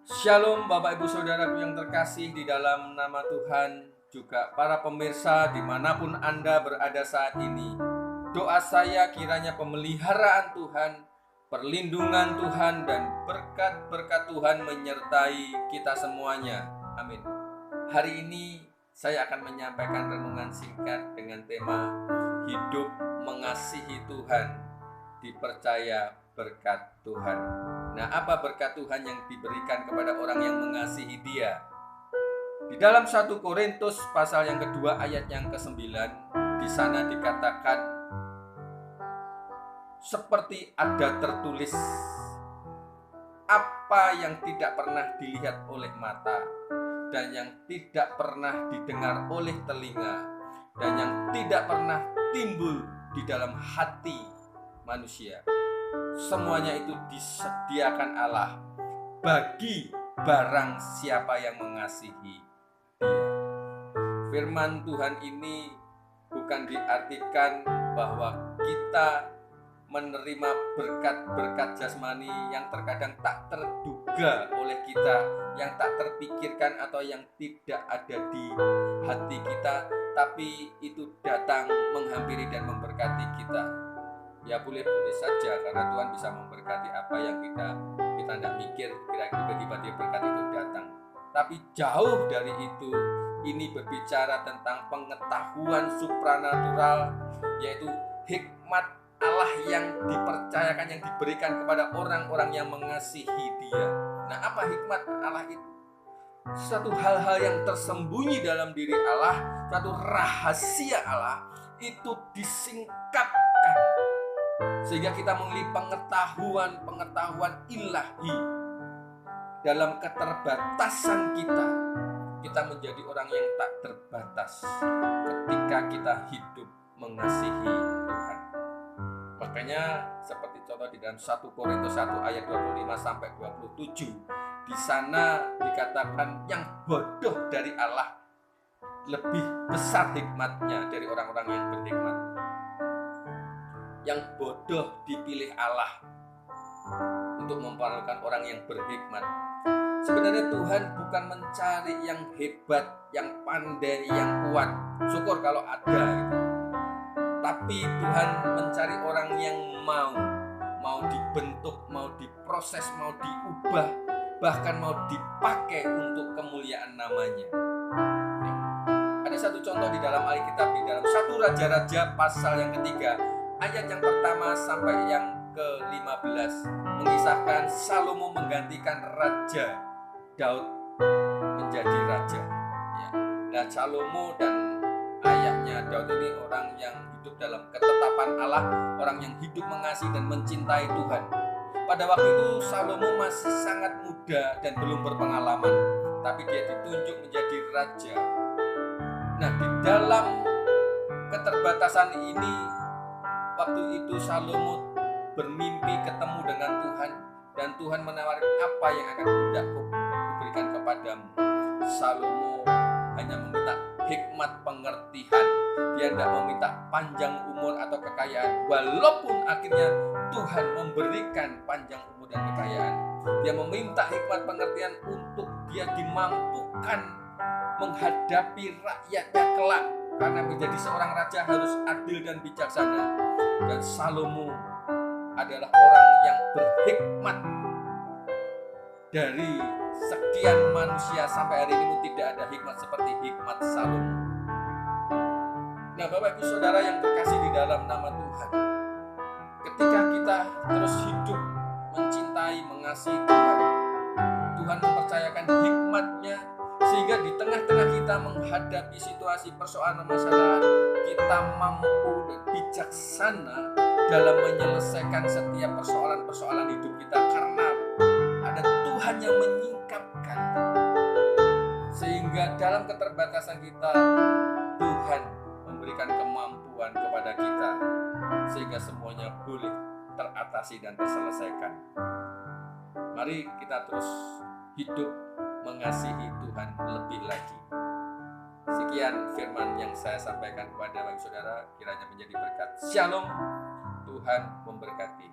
Shalom Bapak Ibu Saudaraku yang terkasih di dalam nama Tuhan, juga para pemirsa dimanapun Anda berada saat ini. Doa saya kiranya pemeliharaan Tuhan, perlindungan Tuhan, dan berkat-berkat Tuhan menyertai kita semuanya. Amin. Hari ini saya akan menyampaikan renungan singkat dengan tema Hidup Mengasihi Tuhan, Dipercaya Berkat Tuhan. Nah, apa berkat Tuhan yang diberikan kepada orang yang mengasihi Dia? Di dalam 1 Korintus pasal yang kedua ayat yang ke-9, di sana dikatakan seperti ada tertulis, apa yang tidak pernah dilihat oleh mata, dan yang tidak pernah didengar oleh telinga, dan yang tidak pernah timbul di dalam hati manusia, semuanya itu disediakan Allah bagi barang siapa yang mengasihi Dia. Firman Tuhan ini bukan diartikan bahwa kita menerima berkat-berkat jasmani yang terkadang tak terduga oleh kita, yang tak terpikirkan atau yang tidak ada di hati kita, tapi itu datang menghampiri dan memberkati kita. Ya boleh-boleh saja, karena Tuhan bisa memberkati apa yang kita tidak mikir, kira-kira tiba-tiba dia berkat itu datang. Tapi jauh dari itu, ini berbicara tentang pengetahuan supranatural, yaitu hikmat Allah yang dipercayakan, yang diberikan kepada orang-orang yang mengasihi Dia. Nah, apa hikmat Allah itu? Satu hal-hal yang tersembunyi dalam diri Allah, satu rahasia Allah itu disingkapkan sehingga kita memiliki pengetahuan ilahi. Dalam keterbatasan kita menjadi orang yang tak terbatas ketika kita hidup mengasihi Tuhan. Makanya seperti contoh di dalam 1 Korintus 1 ayat 25 sampai 27, di sana dikatakan yang bodoh dari Allah lebih besar hikmatnya dari orang-orang yang berhikmat. Yang bodoh dipilih Allah untuk memperolehkan orang yang berhikmat. Sebenarnya Tuhan bukan mencari yang hebat, yang pandai, yang kuat. Syukur kalau ada gitu. Tapi Tuhan mencari orang yang mau dibentuk, mau diproses, mau diubah, bahkan mau dipakai untuk kemuliaan namanya. Ada satu contoh di dalam Alkitab, di dalam 1 Raja-Raja pasal yang ketiga, ayat yang pertama sampai yang ke-15, mengisahkan Salomo menggantikan Raja Daud menjadi raja. Ya. Nah, Salomo dan ayahnya Daud ini orang yang hidup dalam ketetapan Allah, orang yang hidup mengasihi dan mencintai Tuhan. Pada waktu itu Salomo masih sangat muda dan belum berpengalaman, tapi dia ditunjuk menjadi raja. Nah, di dalam keterbatasan ini, waktu itu Salomo bermimpi ketemu dengan Tuhan, dan Tuhan menawarkan apa yang akan hendak kuberikan kepadamu. Salomo hanya meminta hikmat pengertian. Dia tidak meminta panjang umur atau kekayaan, walaupun akhirnya Tuhan memberikan panjang umur dan kekayaan. Dia meminta hikmat pengertian untuk dia dimampukan menghadapi rakyatnya kelak, karena menjadi seorang raja harus adil dan bijaksana. Dan Salomo adalah orang yang berhikmat. Dari sekian manusia sampai hari ini pun tidak ada hikmat seperti hikmat Salomo. Nah, Bapak Ibu Saudara yang terkasih di dalam nama Tuhan, ketika kita terus hidup mencintai, mengasihi Tuhan, Tuhan mempercayakan hikmatnya, sehingga di tengah-tengah kita menghadapi situasi persoalan masalah, kita mampu dan bijaksana dalam menyelesaikan setiap persoalan-persoalan hidup kita, karena ada Tuhan yang menyingkapkan. Sehingga dalam keterbatasan kita, Tuhan memberikan kemampuan kepada kita, sehingga semuanya boleh teratasi dan terselesaikan. Mari kita terus hidup mengasihi Tuhan lebih lagi. Sekian firman yang saya sampaikan kepada Bapak Saudara, kiranya menjadi berkat. Shalom, Tuhan memberkati.